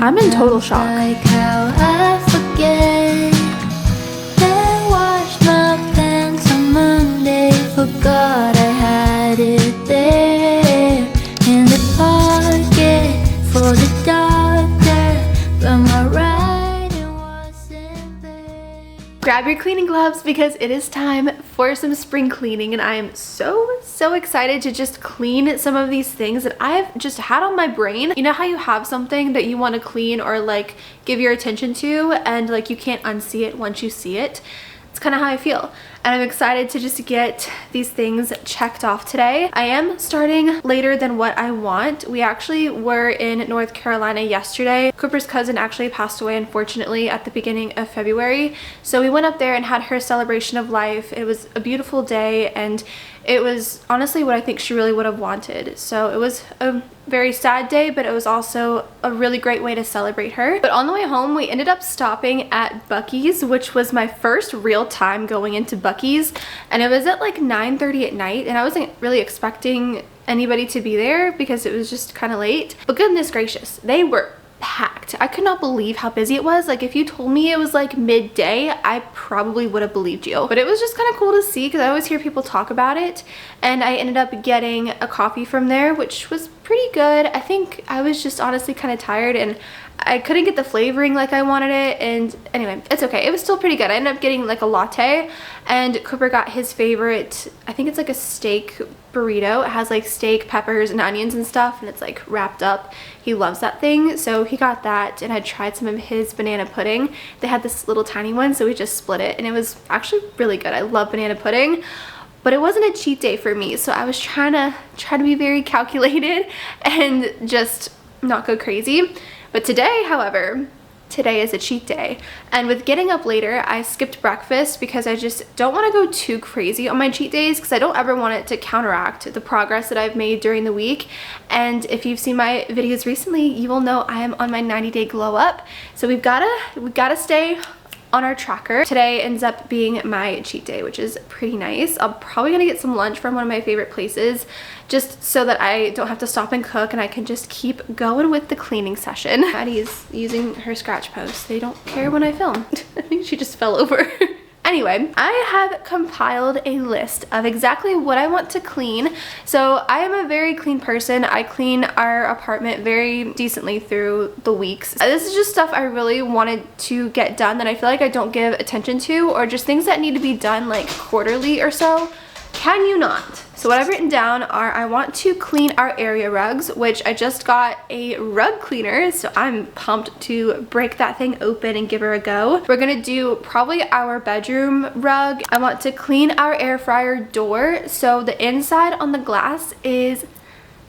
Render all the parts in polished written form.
I'm in total shock. Like how I forget that washed my pants on Monday, forgot I had it there in the pocket for the doctor, but my writing wasn't there. Grab your cleaning gloves because it is time for some spring cleaning, and I am so excited to just clean some of these things that I've just had on my brain. You know how you have something that you want to clean or like give your attention to, and like you can't unsee it once you see it? It's kind of how I feel, and I'm excited to just get these things checked off today. I am starting later than what I want. We actually were in North Carolina yesterday. Cooper's cousin actually passed away, unfortunately, at the beginning of February. So we went up there and had her celebration of life. It was a beautiful day, and it was honestly what I think she really would have wanted. So it was a very sad day, but it was also a really great way to celebrate her. But on the way home, we ended up stopping at Buc-ee's, which was my first real time going into Buc-ee's, and it was at like 9:30 at night, and I wasn't really expecting anybody to be there because it was just kind of late. But goodness gracious, they were packed. I could not believe how busy it was. Like, if you told me it was like midday, I probably would have believed you. But it was just kind of cool to see because I always hear people talk about it, and I ended up getting a coffee from there, which was pretty good. I think I was just honestly kind of tired and I couldn't get the flavoring like I wanted it, and anyway, it's okay. It was still pretty good. I ended up getting like a latte, and Cooper got his favorite, I think it's like a steak burrito. It has like steak, peppers, and onions and stuff, and it's like wrapped up. He loves that thing, so he got that, and I tried some of his banana pudding. They had this little tiny one, so we just split it, and it was actually really good. I love banana pudding. But it wasn't a cheat day for me, so I was trying to be very calculated and just not go crazy. But today, however, today is a cheat day, and with getting up later, I skipped breakfast because I just don't want to go too crazy on my cheat days because I don't ever want it to counteract the progress that I've made during the week. And if you've seen my videos recently, you will know I am on my 90-day glow up, so we've gotta stay on our tracker. Today ends up being my cheat day, which is pretty nice. I'm probably gonna get some lunch from one of my favorite places just so that I don't have to stop and cook and I can just keep going with the cleaning session. Maddie's using her scratch post. They don't care when I film. I think she just fell over. Anyway, I have compiled a list of exactly what I want to clean. So I am a very clean person. I clean our apartment very decently through the weeks. This is just stuff I really wanted to get done that I feel like I don't give attention to, or just things that need to be done like quarterly or so. Can you not? So what I've written down are, I want to clean our area rugs, which I just got a rug cleaner, so I'm pumped to break that thing open and give her a go. We're gonna do probably our bedroom rug. I want to clean our air fryer door, so the inside on the glass it's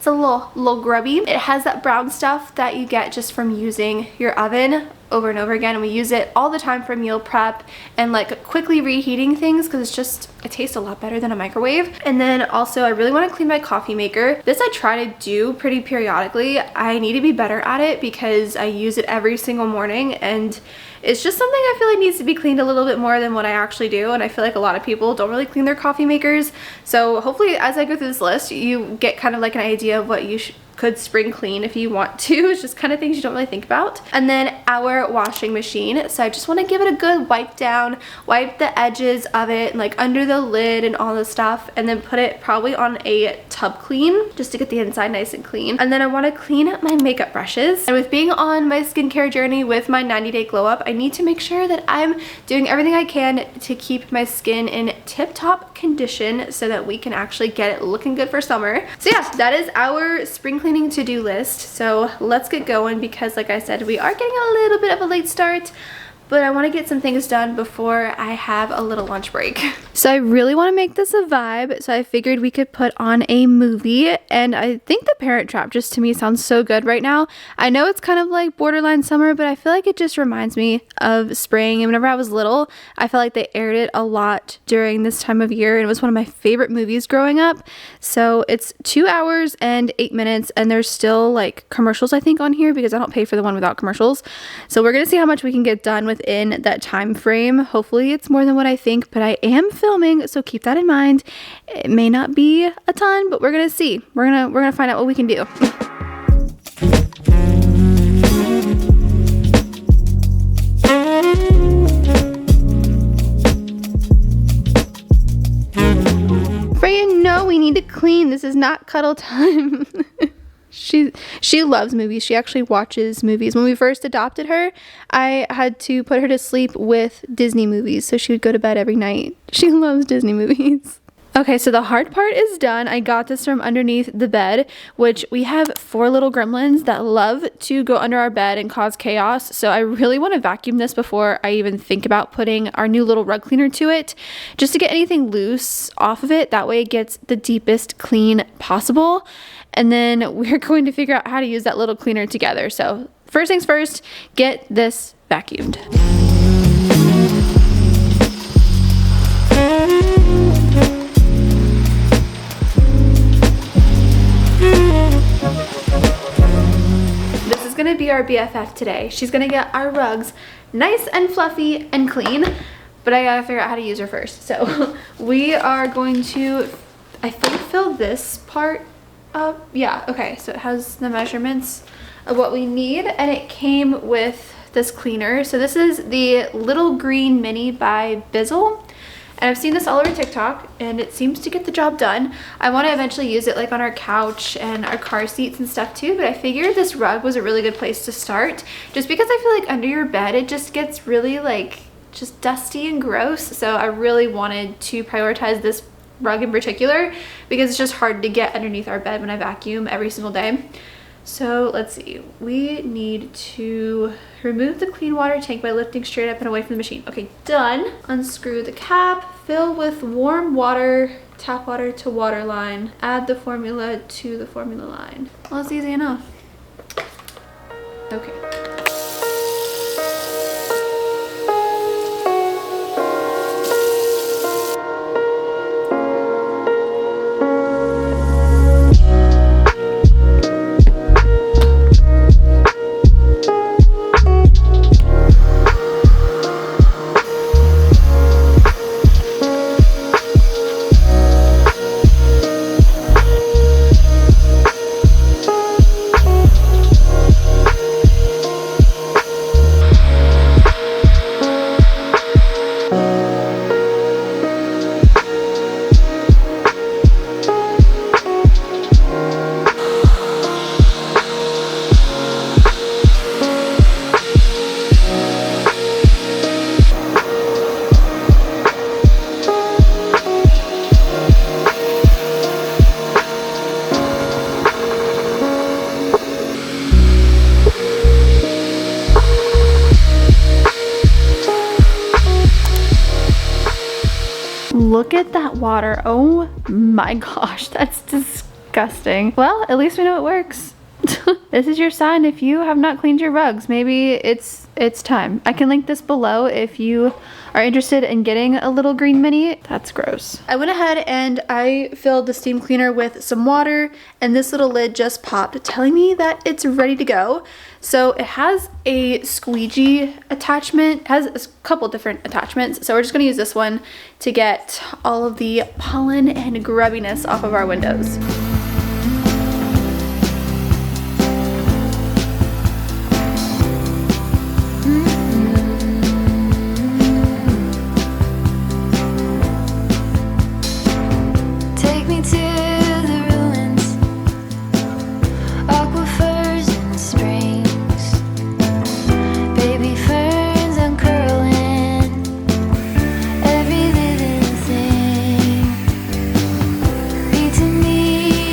a little grubby. It has that brown stuff that you get just from using your oven over and over again, and we use it all the time for meal prep and like quickly reheating things because it tastes a lot better than a microwave. And then also I really want to clean my coffee maker. This I try to do pretty periodically. I need to be better at it because I use it every single morning, and it's just something I feel like needs to be cleaned a little bit more than what I actually do, and I feel like a lot of people don't really clean their coffee makers. So hopefully as I go through this list, you get kind of like an idea of what you could spring clean if you want to. It's just kind of things you don't really think about. And then our washing machine. So I just want to give it a good wipe down, wipe the edges of it, like under the lid and all the stuff, and then put it probably on a tub clean just to get the inside nice and clean. And then I want to clean my makeup brushes. And with being on my skincare journey with my 90-day glow up, I need to make sure that I'm doing everything I can to keep my skin in tip-top condition so that we can actually get it looking good for summer. So yeah, that is our spring cleaning to-do list. So let's get going because like I said, we are getting a little bit of a late start, but I want to get some things done before I have a little lunch break. So I really want to make this a vibe, so I figured we could put on a movie, and I think The Parent Trap just to me sounds so good right now. I know it's kind of like borderline summer, but I feel like it just reminds me of spring, and whenever I was little, I felt like they aired it a lot during this time of year, and it was one of my favorite movies growing up. So it's 2 hours and 8 minutes, and there's still like commercials I think on here because I don't pay for the one without commercials. So we're gonna see how much we can get done within that time frame. Hopefully it's more than what I think, but I am filming, so keep that in mind. It may not be a ton, but we're gonna see. We're gonna find out what we can do. clean. This is not cuddle time. She loves movies. She actually watches movies. When we first adopted her, I had to put her to sleep with Disney movies, so she would go to bed every night. She loves Disney movies. Okay, so the hard part is done. I got this from underneath the bed, which we have 4 little gremlins that love to go under our bed and cause chaos. So I really want to vacuum this before I even think about putting our new little rug cleaner to it, just to get anything loose off of it. That way it gets the deepest clean possible. And then we're going to figure out how to use that little cleaner together. So first things first, get this vacuumed. This is gonna be our BFF today. She's gonna get our rugs nice and fluffy and clean, but I gotta figure out how to use her first. So we are going to, I think, fill this part up. Yeah, okay, so it has the measurements of what we need, and it came with this cleaner. So this is the Little Green Mini by Bizzle. And I've seen this all over TikTok, and it seems to get the job done. I want to eventually use it like on our couch and our car seats and stuff too, but I figured this rug was a really good place to start, just because I feel like under your bed it just gets really like just dusty and gross. So I really wanted to prioritize this rug in particular because it's just hard to get underneath our bed when I vacuum every single day. So let's see, we need to remove the clean water tank by lifting straight up and away from the machine. Okay, done. Unscrew the cap, fill with warm water, tap water to water line, add the formula to the formula line. Well, it's easy enough. Okay. Look at that water. Oh my gosh, that's disgusting. Well, at least we know it works. This is your sign if you have not cleaned your rugs. Maybe it's time. I can link this below if you are interested in getting a Little Green Mini. That's gross. I went ahead and I filled the steam cleaner with some water, and this little lid just popped, telling me that it's ready to go. So it has a squeegee attachment. It has a couple different attachments. So we're just gonna use this one to get all of the pollen and grubbiness off of our windows. To me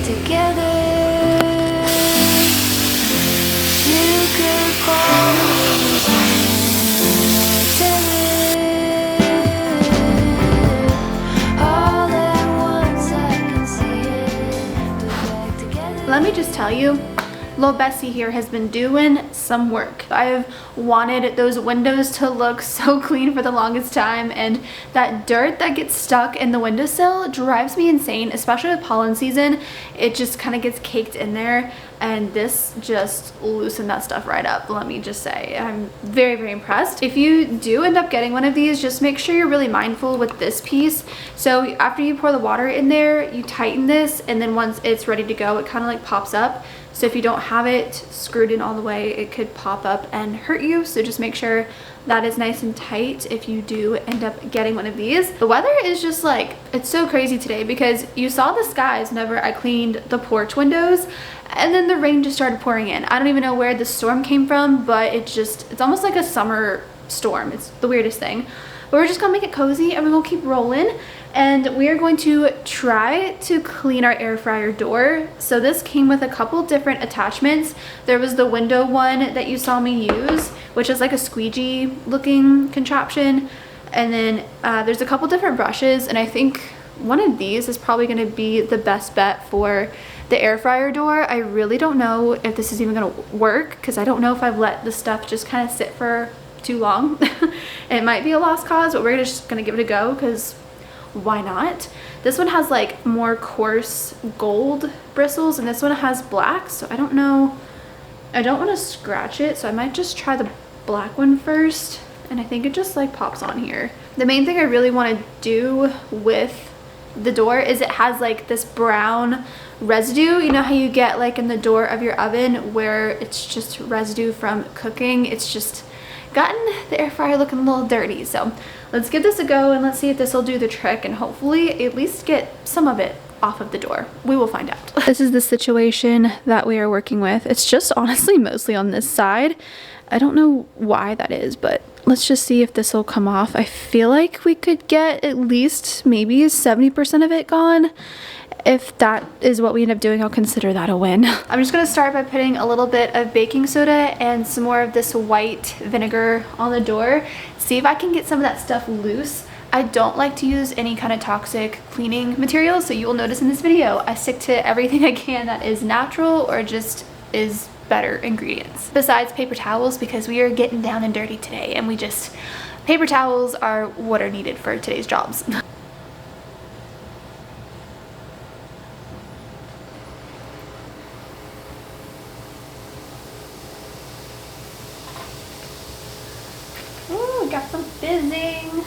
back together. You could call me all at once. I can see it. We're back together. Let me just tell you, Lil Bessie here has been doing some work. I've wanted those windows to look so clean for the longest time, and that dirt that gets stuck in the windowsill drives me insane, especially with pollen season. It just kind of gets caked in there, and this just loosened that stuff right up. Let me just say, I'm very, very impressed. If you do end up getting one of these, just make sure you're really mindful with this piece. So after you pour the water in there, you tighten this, and then once it's ready to go, it kind of like pops up. So if you don't have it screwed in all the way, it could pop up and hurt you. So just make sure that is nice and tight if you do end up getting one of these. The weather is just like, it's so crazy today because you saw the skies whenever I cleaned the porch windows, and then the rain just started pouring in. I don't even know where the storm came from, but it's almost like a summer storm. It's the weirdest thing. But we're just gonna make it cozy and we're gonna keep rolling. And we are going to try to clean our air fryer door. So this came with a couple different attachments. There was the window one that you saw me use, which is like a squeegee looking contraption. And then there's a couple different brushes, and I think one of these is probably gonna be the best bet for the air fryer door. I really don't know if this is even gonna work because I don't know if I've let the stuff just kind of sit for too long. It might be a lost cause, but we're just gonna give it a go because why not? This one has like more coarse gold bristles, and this one has black, so I don't know. I don't want to scratch it, so I might just try the black one first, and I think it just like pops on here. The main thing I really want to do with the door is it has like this brown residue. You know how you get like in the door of your oven where it's just residue from cooking? It's just gotten the air fryer looking a little dirty. So let's give this a go and let's see if this will do the trick and hopefully at least get some of it off of the door. We will find out. This is the situation that we are working with. It's just honestly mostly on this side. I don't know why that is, but let's just see if this will come off. I feel like we could get at least maybe 70% of it gone. If that is what we end up doing, I'll consider that a win. I'm just gonna start by putting a little bit of baking soda and some more of this white vinegar on the door. See if I can get some of that stuff loose. I don't like to use any kind of toxic cleaning materials, so you will notice in this video, I stick to everything I can that is natural or just is better ingredients. Besides paper towels, because we are getting down and dirty today, and paper towels are what are needed for today's jobs. Got some fizzing.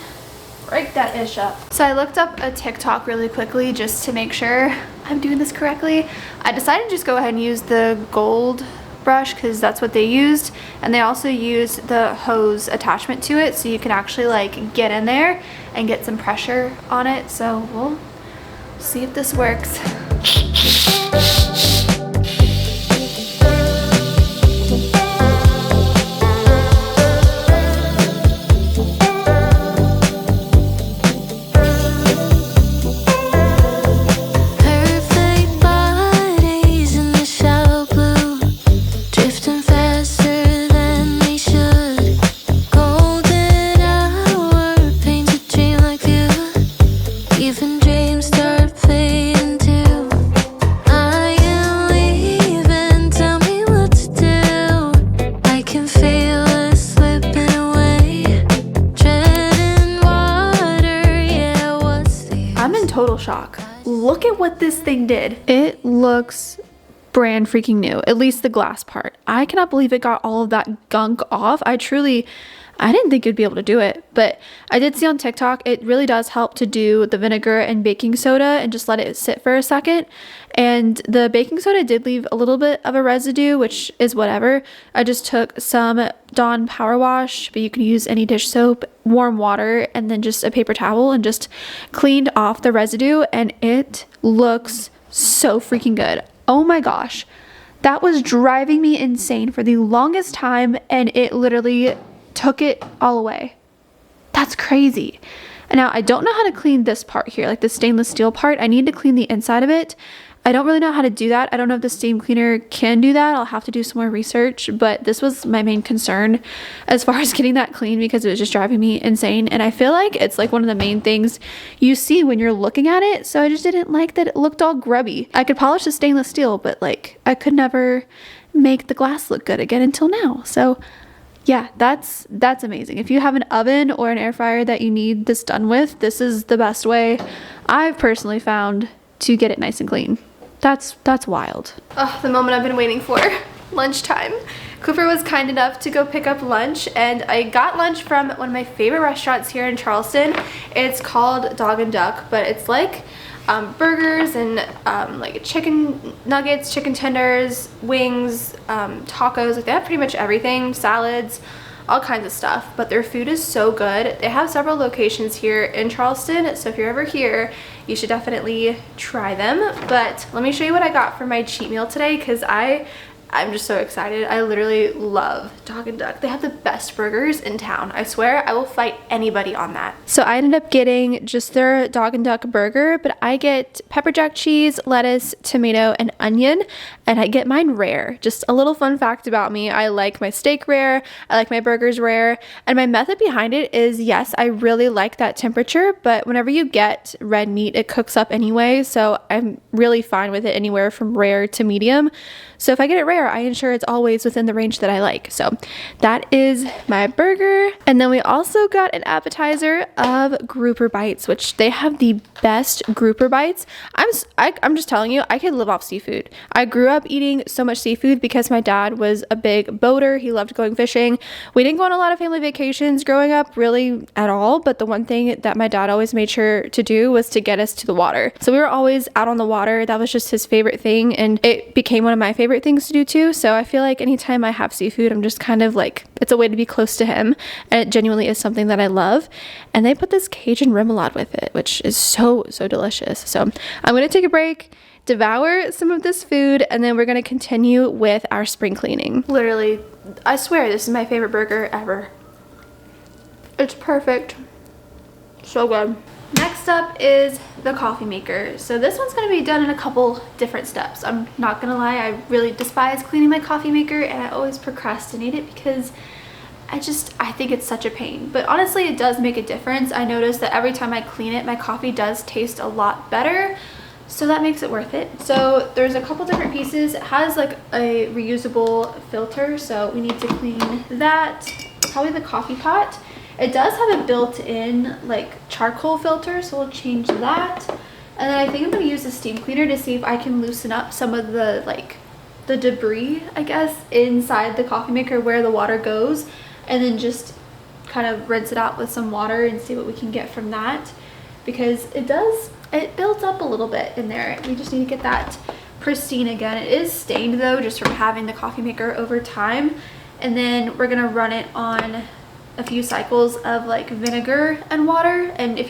Break that ish up. So I looked up a TikTok really quickly just to make sure I'm doing this correctly. I decided to just go ahead and use the gold brush because that's what they used, and they also used the hose attachment to it, so you can actually like get in there and get some pressure on it. So we'll see if this works. Total shock. Look at what this thing did. It looks brand freaking new, at least the glass part. I cannot believe it got all of that gunk off. I didn't think it'd be able to do it, but I did see on TikTok it really does help to do the vinegar and baking soda and just let it sit for a second. And the baking soda did leave a little bit of a residue, which is whatever. I just took some Dawn Power Wash, but you can use any dish soap, warm water, and then just a paper towel and just cleaned off the residue, and it looks so freaking good. Oh my gosh. That was driving me insane for the longest time, and it literally took it all away. That's crazy. And now I don't know how to clean this part here, like the stainless steel part. I need to clean the inside of it. I don't really know how to do that. I don't know if the steam cleaner can do that. I'll have to do some more research, but this was my main concern as far as getting that clean because it was just driving me insane. And I feel like it's like one of the main things you see when you're looking at it. So I just didn't like that it looked all grubby. I could polish the stainless steel, but like I could never make the glass look good again until now. So yeah, that's amazing. If you have an oven or an air fryer that you need this done with, this is the best way I've personally found to get it nice and clean. That's wild. Oh, the moment I've been waiting for. Lunchtime. Cooper was kind enough to go pick up lunch, and I got lunch from one of my favorite restaurants here in Charleston. It's called Dog and Duck, but it's like burgers and like chicken nuggets, chicken tenders, wings, tacos. Like they have pretty much everything, salads, all kinds of stuff, but their food is so good. They have several locations here in Charleston, so if you're ever here, you should definitely try them. But let me show you what I got for my cheat meal today, because I'm just so excited. I literally love Dog and Duck. They have the best burgers in town. I swear I will fight anybody on that. So I ended up getting just their Dog and Duck burger, but I get pepper jack cheese, lettuce, tomato, and onion, and I get mine rare. Just a little fun fact about me. I like my steak rare. I like my burgers rare. And my method behind it is, yes, I really like that temperature, but whenever you get red meat, it cooks up anyway. So I'm really fine with it anywhere from rare to medium. So if I get it rare, I ensure it's always within the range that I like. So that is my burger. And then we also got an appetizer of grouper bites, which they have the best grouper bites. I'm just telling you, I could live off seafood. I grew up eating so much seafood because my dad was a big boater. He loved going fishing. We didn't go on a lot of family vacations growing up really at all, but the one thing that my dad always made sure to do was to get us to the water. So we were always out on the water. That was just his favorite thing, and it became one of my favorite things to do too. So I feel like anytime I have seafood, I'm just kind of like, it's a way to be close to him, and it genuinely is something that I love. And they put this Cajun remoulade with it, which is so delicious. So I'm going to take a break, devour some of this food, and then we're going to continue with our spring cleaning. Literally, I swear this is my favorite burger ever. It's perfect. So good. Next up is the coffee maker. So this one's going to be done in a couple different steps. I'm not going to lie, I really despise cleaning my coffee maker, and I always procrastinate it because I think it's such a pain. But honestly, it does make a difference. I notice that every time I clean it, my coffee does taste a lot better. So that makes it worth it. So there's a couple different pieces. It has like a reusable filter, so we need to clean that. Probably the coffee pot. It does have a built-in like charcoal filter, so we'll change that. And then I think I'm going to use a steam cleaner to see if I can loosen up some of the debris, I guess, inside the coffee maker where the water goes, and then just kind of rinse it out with some water and see what we can get from that, because it builds up a little bit in there. We just need to get that pristine again. It is stained though, just from having the coffee maker over time. And then we're gonna run it on a few cycles of like vinegar and water. And it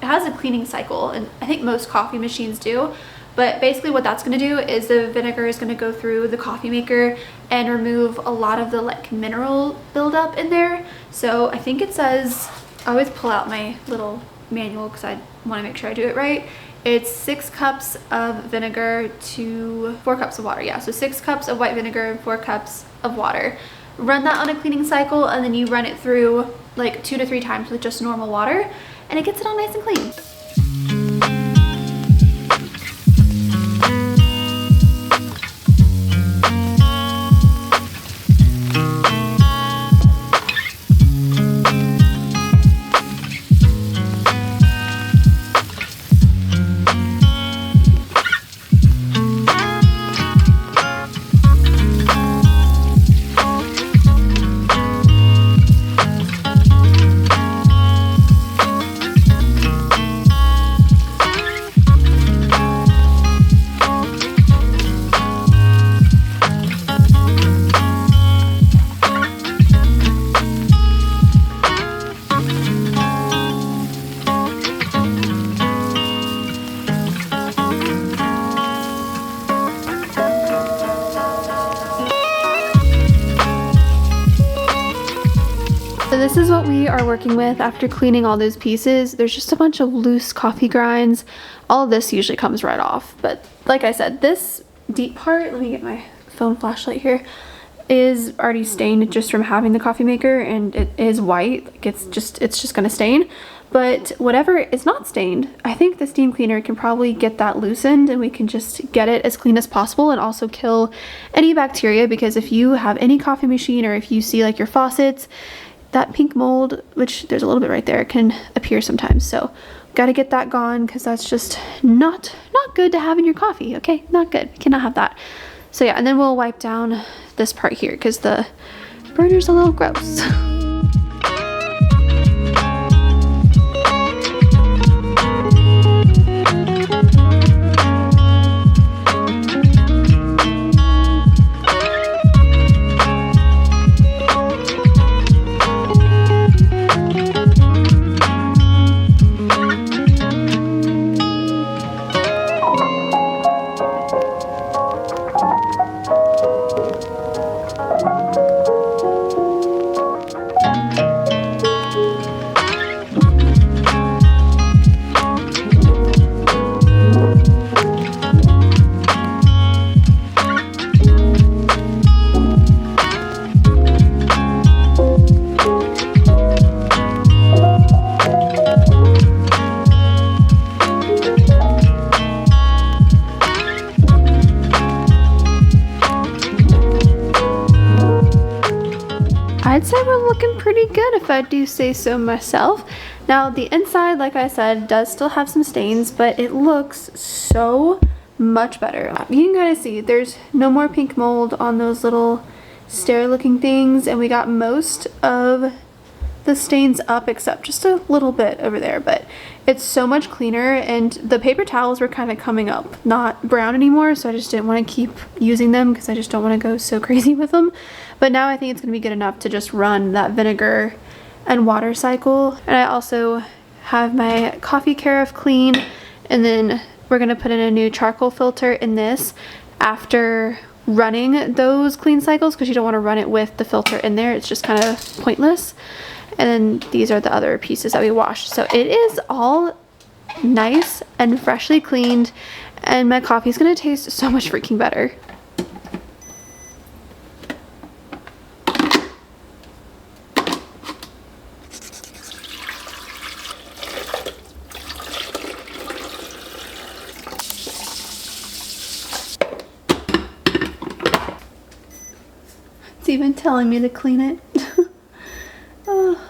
has a cleaning cycle, and I think most coffee machines do. But basically what that's going to do is the vinegar is going to go through the coffee maker and remove a lot of the like mineral buildup in there. So I think it says, I always pull out my little manual because I want to make sure I do it right. It's 6 cups of vinegar to 4 cups of water. Yeah, so 6 cups of white vinegar and 4 cups of water. Run that on a cleaning cycle, and then you run it through like 2 to 3 times with just normal water, and it gets it all nice and clean. this is what we are working with after cleaning all those pieces. There's just a bunch of loose coffee grinds. All of this usually comes right off, but like I said, this deep part, let me get my phone flashlight here, is already stained just from having the coffee maker, and it is white. Like it's just gonna stain. But whatever is not stained, I think the steam cleaner can probably get that loosened, and we can just get it as clean as possible and also kill any bacteria, because if you have any coffee machine or if you see like your faucets, that pink mold, which there's a little bit right there, can appear sometimes. So gotta get that gone, because that's just not good to have in your coffee. Okay, not good. Cannot have that. So yeah, and then we'll wipe down this part here because the burner's a little gross. I'd say we're looking pretty good if I do say so myself. Now the inside, like I said, does still have some stains, but it looks so much better. You can kind of see there's no more pink mold on those little stair looking things, and we got most of the stains up except just a little bit over there, but it's so much cleaner. And the paper towels were kind of coming up not brown anymore, so I just didn't want to keep using them because I just don't want to go so crazy with them. But now I think it's going to be good enough to just run that vinegar and water cycle. And I also have my coffee carafe clean, and then we're going to put in a new charcoal filter in this after running those clean cycles, because you don't want to run it with the filter in there. It's just kind of pointless. And then these are the other pieces that we washed. So it is all nice and freshly cleaned, and my coffee is going to taste so much freaking better. It's even telling me to clean it. Oh.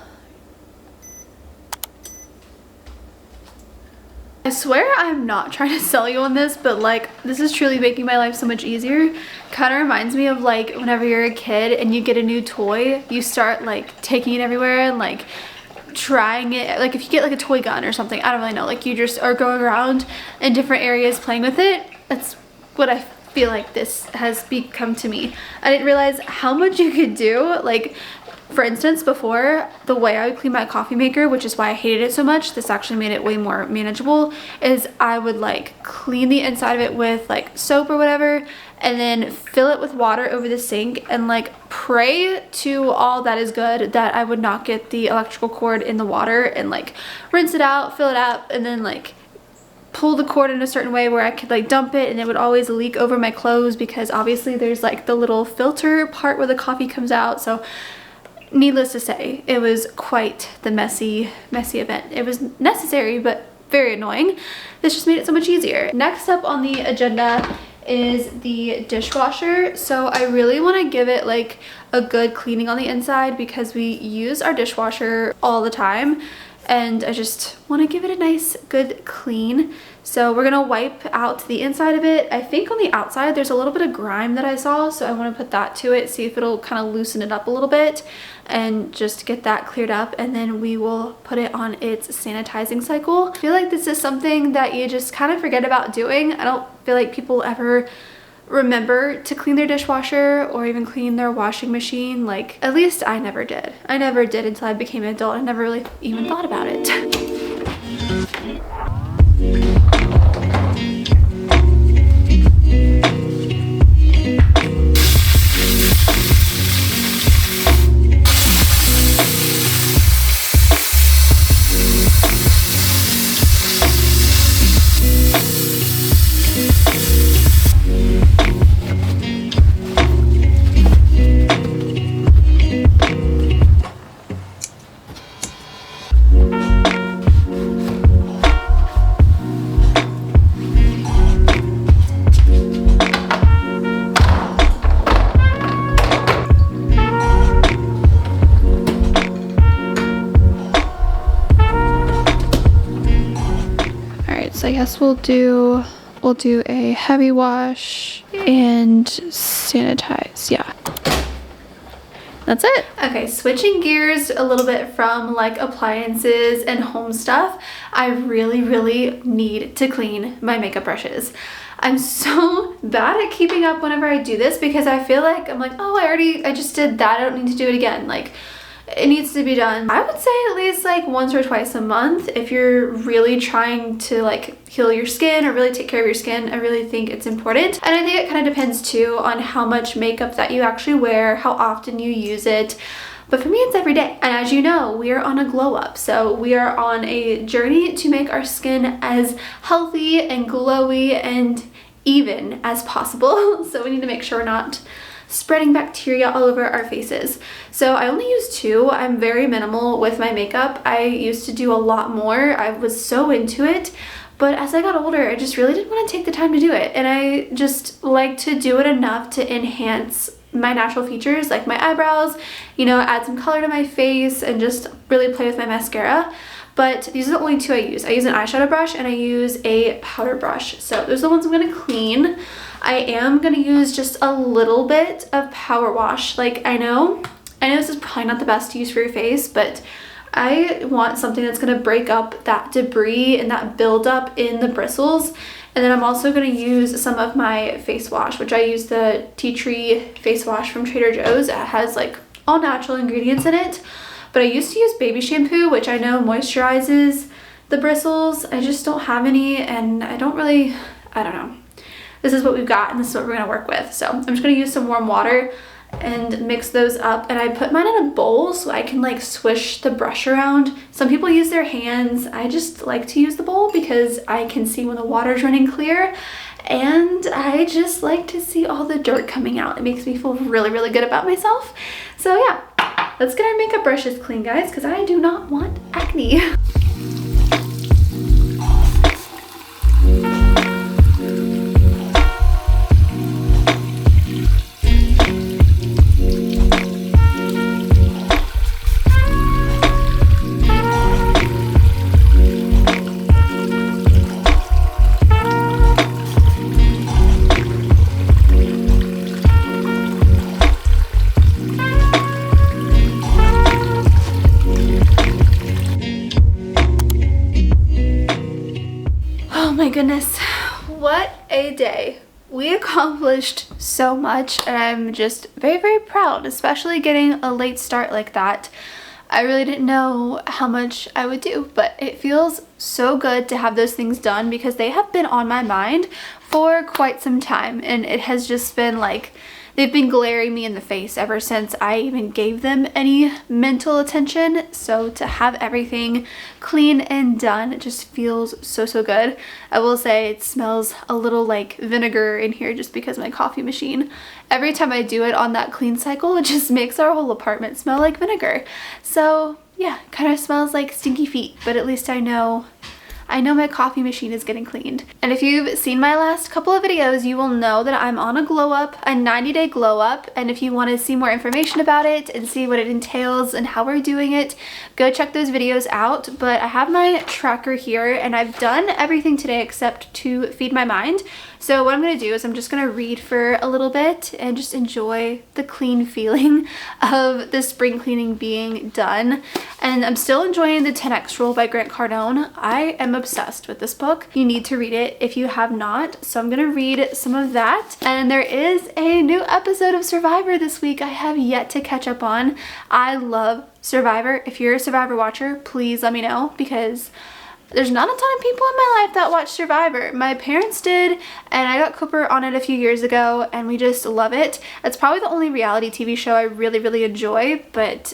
I swear I'm not trying to sell you on this, but like this is truly making my life so much easier. Kind of reminds me of like whenever you're a kid and you get a new toy, you start like taking it everywhere and like trying it. Like if you get like a toy gun or something, I don't really know, like you just are going around in different areas playing with it. That's what I feel like this has become to me. I didn't realize how much you could do. Like for instance, before, the way I would clean my coffee maker, which is why I hated it so much, this actually made it way more manageable, is I would like clean the inside of it with like soap or whatever, and then fill it with water over the sink and like pray to all that is good that I would not get the electrical cord in the water, and like rinse it out, fill it up, and then like pull the cord in a certain way where I could like dump it, and it would always leak over my clothes because obviously there's like the little filter part where the coffee comes out. So needless to say, it was quite the messy event. It was necessary, but very annoying. This just made it so much easier. Next up on the agenda is the dishwasher. So I really want to give it like a good cleaning on the inside because we use our dishwasher all the time, and I just want to give it a nice good clean. So we're gonna wipe out the inside of it. I think on the outside there's a little bit of grime that I saw, so I want to put that to it, see if it'll kind of loosen it up a little bit and just get that cleared up, and then we will put it on its sanitizing cycle. I feel like this is something that you just kind of forget about doing. I don't feel like people ever remember to clean their dishwasher or even clean their washing machine. Like, at least I never did. I never did until I became an adult. I never really even thought about it. guess we'll do a heavy wash and sanitize. Yeah. That's it. Okay, switching gears a little bit from like appliances and home stuff, I really need to clean my makeup brushes. I'm so bad at keeping up whenever I do this because I feel like I'm like, oh, I just did that. I don't need to do it again. Like, it needs to be done. I would say at least like once or twice a month if you're really trying to like heal your skin or really take care of your skin. I really think it's important. And I think it kind of depends too on how much makeup that you actually wear, how often you use it. But for me, it's every day. And as you know, we are on a glow up. So we are on a journey to make our skin as healthy and glowy and even as possible. So we need to make sure we're not spreading bacteria all over our faces. So I only use 2. I'm very minimal with my makeup. I used to do a lot more. I was so into it. But as I got older, I just really didn't want to take the time to do it. And I just like to do it enough to enhance my natural features, like my eyebrows, you know, add some color to my face and just really play with my mascara. But these are the only 2 I use. I use an eyeshadow brush and I use a powder brush. So those are the ones I'm going to clean. I am going to use just a little bit of power wash. Like, I know this is probably not the best to use for your face, but I want something that's going to break up that debris and that buildup in the bristles. And then I'm also going to use some of my face wash, which I use the tea tree face wash from Trader Joe's. It has like all natural ingredients in it. But I used to use baby shampoo, which I know moisturizes the bristles. I just don't have any, and I don't know. This is what we've got, and this is what we're going to work with. So I'm just going to use some warm water and mix those up. And I put mine in a bowl so I can like swish the brush around. Some people use their hands. I just like to use the bowl because I can see when the water's running clear. And I just like to see all the dirt coming out. It makes me feel really good about myself. So yeah, let's get our makeup brushes clean, guys, because I do not want acne. Goodness, what a day. We accomplished so much and I'm just very proud, especially getting a late start like that. I really didn't know how much I would do, but it feels so good to have those things done because they have been on my mind for quite some time, and it has just been like they've been glaring me in the face ever since I even gave them any mental attention. So to have everything clean and done, it just feels so good. I will say it smells a little like vinegar in here just because my coffee machine, every time I do it on that clean cycle, it just makes our whole apartment smell like vinegar. So yeah, kind of smells like stinky feet, but at least I know my coffee machine is getting cleaned. And if you've seen my last couple of videos, you will know that I'm on a glow up, a 90-day glow up. And if you want to see more information about it and see what it entails and how we're doing it, go check those videos out. But I have my tracker here and I've done everything today except to feed my mind. So what I'm going to do is I'm just going to read for a little bit and just enjoy the clean feeling of the spring cleaning being done. And I'm still enjoying the 10X Rule by Grant Cardone. I am obsessed with this book. You need to read it if you have not. So I'm going to read some of that. And there is a new episode of Survivor this week I have yet to catch up on. I love Survivor. If you're a Survivor watcher, please let me know because there's not a ton of people in my life that watch Survivor. My parents did, and I got Cooper on it a few years ago, and we just love it. It's probably the only reality TV show I really enjoy, but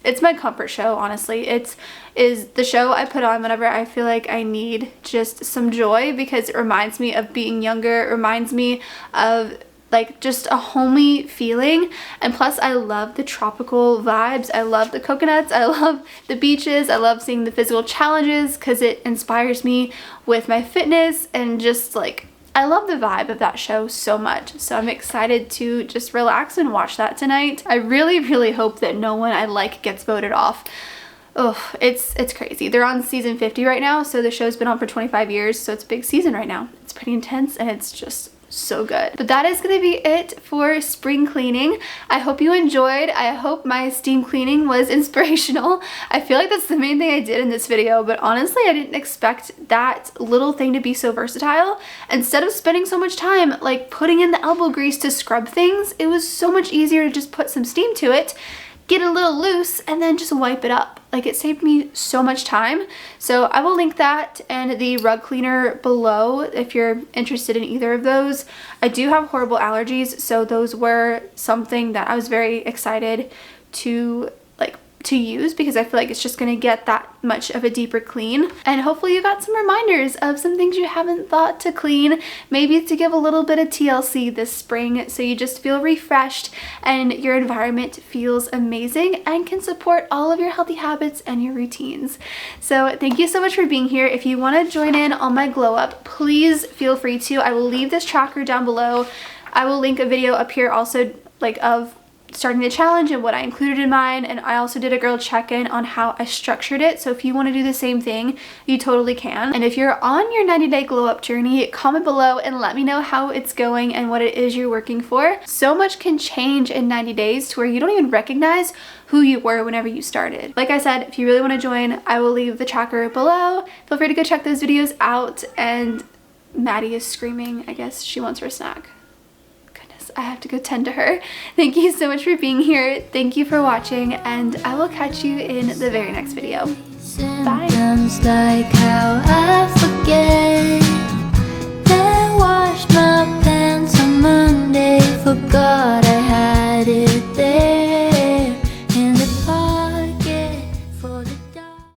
it's my comfort show, honestly. It is the show I put on whenever I feel like I need just some joy because it reminds me of being younger. It reminds me of like just a homey feeling, and plus I love the tropical vibes. I love the coconuts, I love the beaches, I love seeing the physical challenges because it inspires me with my fitness, and just like I love the vibe of that show so much. So I'm excited to just relax and watch that tonight. I really hope that no one I like gets voted off. Oh, it's crazy. They're on season 50 right now, so the show's been on for 25 years, so it's a big season right now. It's pretty intense and it's just so good. But that is gonna be it for spring cleaning. I hope you enjoyed. I hope my steam cleaning was inspirational. I feel like that's the main thing I did in this video, but honestly I didn't expect that little thing to be so versatile. Instead of spending so much time like putting in the elbow grease to scrub things, it was so much easier to just put some steam to it, get a little loose, and then just wipe it up. Like, it saved me so much time. So I will link that and the rug cleaner below if you're interested in either of those. I do have horrible allergies, so those were something that I was very excited to use, because I feel like it's just going to get that much of a deeper clean. And hopefully you got some reminders of some things you haven't thought to clean, maybe to give a little bit of TLC this spring, so you just feel refreshed and your environment feels amazing and can support all of your healthy habits and your routines. So thank you so much for being here. If you want to join in on my glow up, please feel free to. I will leave this tracker down below. I will link a video up here also, like, of starting the challenge and what I included in mine, and I also did a girl check-in on how I structured it, so if you want to do the same thing, you totally can. And if you're on your 90-day glow up journey, comment below and let me know how it's going and what it is you're working for. So much can change in 90 days to where you don't even recognize who you were whenever you started. Like I said, if you really want to join, I will leave the tracker below. Feel free to go check those videos out. And Maddie is screaming. I guess she wants her snack. I have to go tend to her. Thank you so much for being here. Thank you for watching, and I will catch you in the very next video. Bye. Symptoms like how I forget that I washed my pants on Monday, forgot